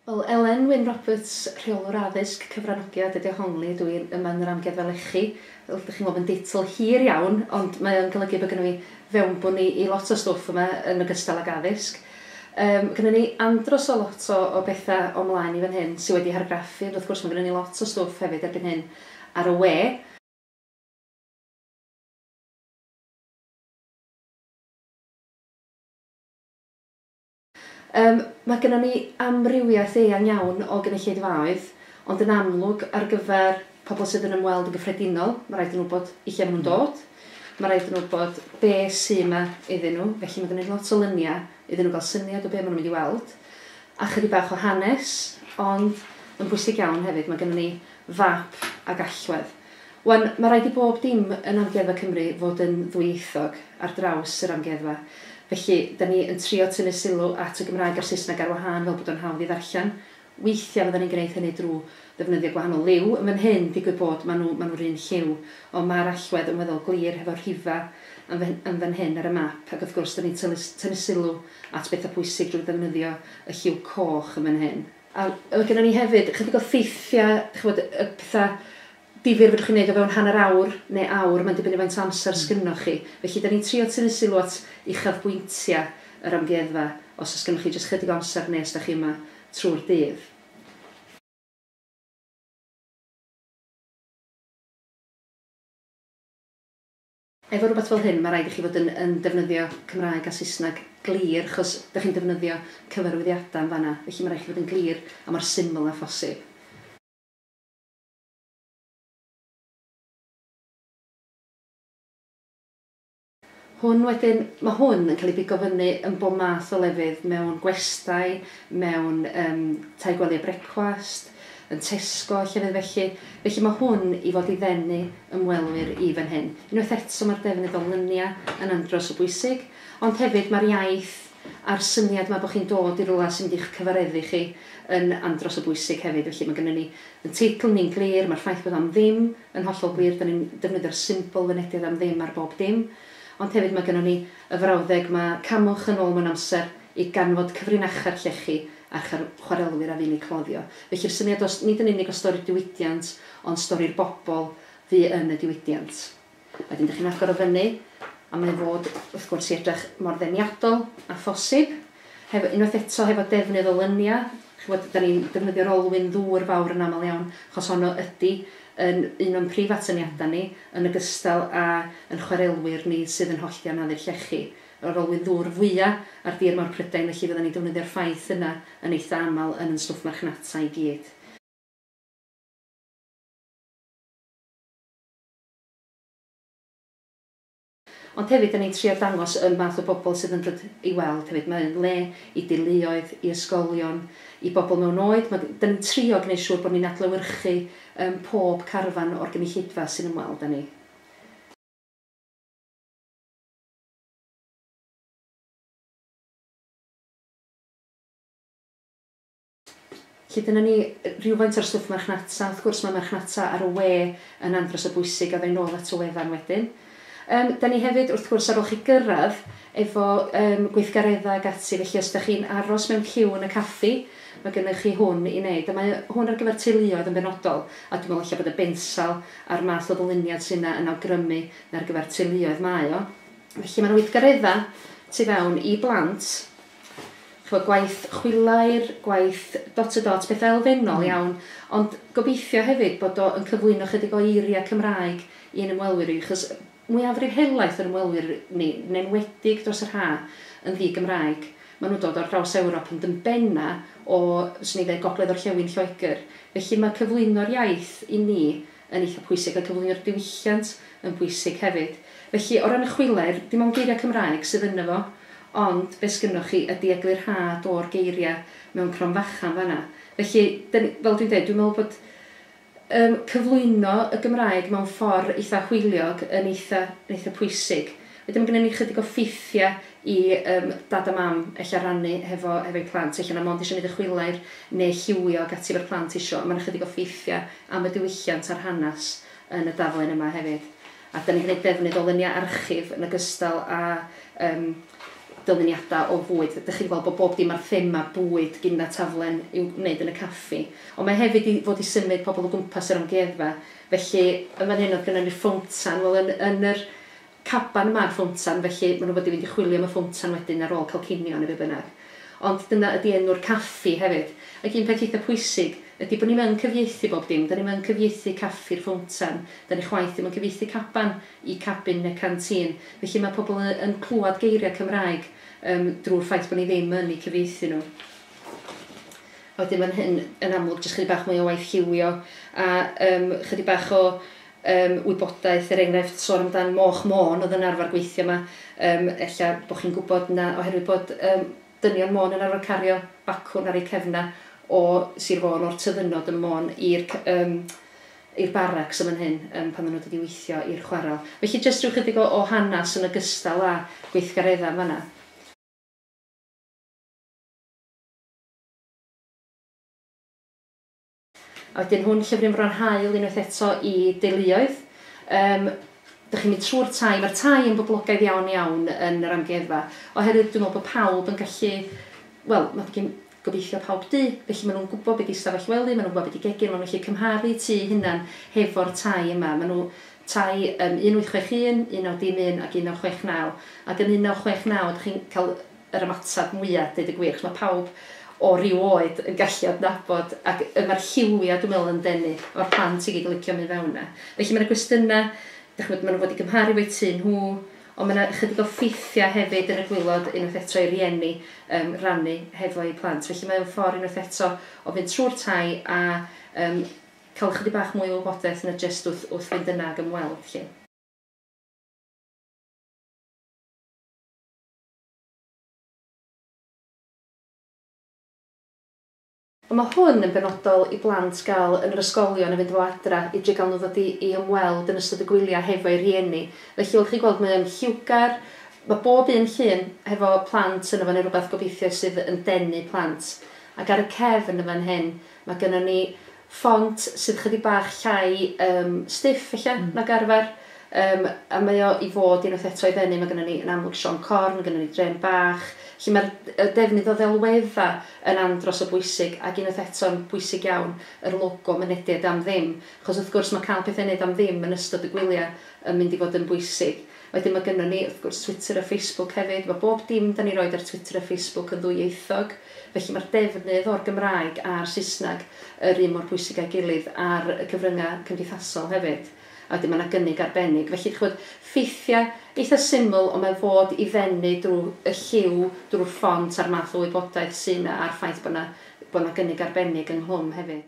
Wel, Elen Wyn Roberts, rheolwr addysg cyfranogiad ydy ohongli, dwi'n yma yn yr amgueddfa lechi. Fel ydych chi'n gweld yn deitl hir iawn, ond mae o'n golygu bod gennym ni fewnbwn i lot o stwff yma yn ogystal ag addysg. Gennym ni andros o lot o bethau o'mlaen i fan hyn sydd wedi hargraffu, ond wrth gwrs mae gennym ni lot o stwff hefyd erbyn hyn ar y we. Mae gennym ni amrywiaeth eang iawn o gynulleidfaoedd, ond yn amlwg ar gyfer pobl sydd yn ymweld yn gyffredinol, mae rhaid yn nhw bod i lle maen nhw'n dod. Mae rhaid yn nhw bod be sy'n yma iddyn nhw, felly mae gennym ni lot o lyniau iddyn nhw gael syniad o be maen nhw'n mynd i weld. A chydig bach o hanes, ond yn bwysig iawn hefyd, mae gennym ni fap ag allwedd. Wan, mae rhaid i bob dim yn Amgueddfa Cymru fod yn ddwyieithog ar draws yr amgueddfa. Felly, da ni yn trio tynnu sylw at y Gymraeg a'r Saesneg ar wahân fel bod o'n hawdd i ddarllen. Weithiau fydda ni'n gwneud hynny drwy ddefnyddio gwahanol liw. Yn fan hyn, digwydd bod maen nhw'r un lliw, ond mae'r allwedd yn weddol glir hefo rhifa yn fan hyn ar y map. Ac wrth gwrs, da ni'n tynnu sylw at bethau pwysig drwy ddefnyddio y lliw coch yn fan hyn. A gyda ni hefyd, chydig o ffeithiau, y pethau difyr fydwch chi'n gwneud o fewn hanner awr neu awr, mae'n dibynnu faint amser sgynnoch chi. Felly, da ni'n trio tynnu sylw at uchafbwyntiau yr amgueddfa, os oes gynnoch chi jyst chydig o amser nes da chi yma trwy'r dydd. Efo rhywbeth fel hyn, mae rhaid i chi fod yn defnyddio Cymraeg a Saesneg glir, achos da chi'n defnyddio cyfarwyddiadau yn fanna. Felly mae rhaid i chi fod yn glir a mor syml a phosib. Hwn wedyn, mae hwn yn cael ei bigo fyny yn bob math o lefydd mewn gwestai, mewn tai gwely brecwast, yn Tesco, llefydd felly. Felly mae hwn i fod i ddenu ymwelwyr i fan hyn. Unwaith eto mae'r defnydd o lyniau yn andros o bwysig, ond hefyd mae'r iaith a'r syniad yma bod chi'n dod i rwla sy'n mynd i'ch cyfareddu chi yn andros o bwysig hefyd. Felly mae gennym ni yn teitl ni'n glir, mae'r ffaith bod am ddim yn hollol glir, da ni'n defnyddio'r symbol fynediad am ddim ar bob dim. Ond hefyd mae gennym ni y frawddeg mae camwch yn ôl mewn amser i ganfod cyfrinacha'r llechi a'r chwarelwyr a fi'n ei cloddio. Felly'r syniad nid yn unig o stori'r diwydiant, ond stori'r bobl fi yn y diwydiant. Wedyn, ydych chi'n agor o fyny, a mae'n fod, wrth gwrs, i edrych mor ddeniadol a phosib. Unwaith eto hefo defnydd o lyniau, da ni'n defnyddio'r olwyn ddŵr fawr yn aml iawn, achos honno ydy yn un o'n prif atyniadau ni, yn ogystal a yn chwarelwyr ni sydd yn hollti anaddu'r llechi. Yr olwyn ddŵr fwyaf ar dir mawr Prydain, felly fydda ni'n defnyddio'r ffaith yna yn eitha aml yn stwff marchnata i gyd. Ond hefyd, da ni'n trio dangos y math o bobl sydd yn dod i weld hefyd. Mae'n le i deuluoedd, i ysgolion, i bobl mewn oed. Da ni'n trio gwneud siŵr bod ni'n adlewyrchu pob carfan o'r gynulleidfa sy'n ymweld â ni. Felly dyna ni rhywfaint o'r stwff marchnata. Wrth gwrs mae marchnata ar y we yn andros o bwysig a fe'n ôl at y wefan wedyn. Da ni hefyd, wrth gwrs, ar ôl chi gyrraedd efo gweithgareddau ag ati, felly os ydych chi'n aros mewn lliw yn y caffi, mae gennych chi hwn i wneud. A mae hwn ar gyfer teuluoedd yn benodol, a dwi'n meddwl bod y bensal a'r math o ddyluniad sy'n yn awgrymu ar gyfer teuluoedd mae o. Felly mae'n weithgareddau tu fewn i blant, gwaith chwilair, gwaith dot-to-dot, pethau elfennol iawn, ond gobeithio hefyd bod o'n cyflwyno chydig o eiriau Cymraeg i'n ymwelwyr i, achos mwyafrif helaeth yr ymwelwyr ni, yn enwedig dros yr ha, yn ddi-Gymraeg. Maen nhw'n dod o'r draws Ewrop yn dymbenna o, swn i ddweud, gogledd o'r Llewyn Lloegr. Felly mae cyflwyno'r iaith i ni yn eitha pwysig, a cyflwyno'r diwylliant yn bwysig hefyd. Felly, o ran y chwilair, dim ond geiriau Cymraeg sydd yna fo, ond be sgynnoch chi ydy eglurhad o'r geiriau mewn cronfachan fanna. Felly, fel dwi'n dweud, dwi'n meddwl bod cyflwyno y Gymraeg mewn ffordd eitha hwyliog yn eitha pwysig. Wedyn mae gennym ni chydig o ffeithiau i dad a mam eich rannu hefo'u plant. Eich na mond eisiau gwneud y chwilair neu lliwio ag ati fo'r plant eisiau. Mae'n chydig o ffeithiau am y diwylliant a'r hanes yn y daflen yma hefyd. A da ni'n gwneud defnydd o lyniau archif yn ogystal a dyluniadau o fwyd. Ydych chi'n gweld bod bob dim ar thema bwyd gyda taflen i'w wneud yn y caffi. Ond mae hefyd i fod i symud pobl o gwmpas yr amgueddfa. Felly, yn fan hyn oedd gyda ni'r ffwntan. Wel, yn yr caban yma'r ffwntan, felly maen nhw wedi fynd i chwilio am y ffwntan wedyn ar ôl cael cinio neu be bynnag. Ond dyna ydy enw'r caffi hefyd. Ac un peth eitha pwysig ydy bod ni'n mewn cyfieithu bob dim. Da ni'n mewn cyfieithu caffi'r ffwntan. Da ni chwaith ddim yn cyfieithu caban i cabin neu cantin. Felly mae pobl yn clywed geiriau Cymraeg drwy'r ffaith bod ni ddim yn eu cyfieithu nhw. A wedyn mae'n hyn yn amlwg jyst chydig bach mwy o waith lliwio a chydig bach o wybodaeth, enghraifft sôn amdan Moch Môn oedd yn arfer gweithio yma. Ella bod chi'n gwybod na oherwydd bod dynion Môn yn arfer cario bacwn ar eu cefna o Sir Fôn o'r tyddynod y Môn i'r baracs yma'n hyn pan maen nhw wedi weithio i'r chwaral. Felly jyst rhyw chydig o hanes yn ogystal â gweithgareddau fan'na. A wedyn hwn llyfryn Fron Haul unwaith eto i deuluoedd. Dych chi'n mynd trwy'r tai, mae'r tai yn boblogaidd iawn iawn yn yr amgueddfa. Oherwydd dwi'n meddwl bod pawb yn gallu, wel, mae'n gobeithio pawb du, felly maen nhw'n gwybod beth i stafell wely, maen nhw'n gwybod beth i gegin, maen nhw'n gallu cymharu tu hynna'n hefo'r tai yma. Maen nhw tai 1861, 1911 ac 1969. Ac yn 1969, dych chi'n cael yr ymateb mwyaf, dweud y gwir, achos mae pawb o ryw oed yn gallu adnabod ac mae'r lliwia dwi'n meddwl yn denu o'r plant i gyd licio mynd fewn yna. Felly mae'na gwestiynau, maen nhw fod i gymharu fo'i tu nhw, ond mae'na chydig o ffeithiau hefyd yn y gwylod unwaith eto i rieni rannu hefo'i plant. Felly mae'n ffordd unwaith eto o fynd trwy'r tai a cael chydig bach mwy o wybodaeth na jyst wrth fynd yna ag ymweld. Lle. Mae hwn yn benodol i blant gael yn yr ysgolion a fynd o adra i dri gael nhw ddod i ymweld yn ystod y gwyliau hefo'i rieni. Felly wrth chi gweld mae'n lliwgar, mae bob un llun hefo plant yn efo neu rhywbeth gobeithio sydd yn denu plant. Ac ar y cefn yn fan hyn, mae gennym ni ffont sydd chydig bach llai stiff nag arfer. A mae o i fod unwaith eto i ddenu, mae gennym ni yn amlwg Sion Corn, mae gennym ni Dren Bach. Felly mae'r defnydd o ddelwedda yn andros o bwysig ac unwaith eto'n bwysig iawn yr logo mynediad am ddim. Achos wrth gwrs mae cael pethau wneud am ddim yn ystod y gwyliau yn mynd i fod yn bwysig. Wedyn mae gennym ni wrth gwrs Twitter a Facebook hefyd. Mae bob dim da ni roed ar Twitter a Facebook yn ddwyieithog. Felly mae'r defnydd o'r Gymraeg a'r Saesneg yr un mor bwysig a'i gilydd ar y cyfryngau cymdeithasol hefyd. A wedyn mae yna gynnig arbennig. Felly, ffeithiau eitha syml o mae fod i fennu drwy y lliw, drwy'r ffont a'r math o wybodaeth sy'n a'r ffaith bod yna gynnig arbennig ynghlwm hefyd.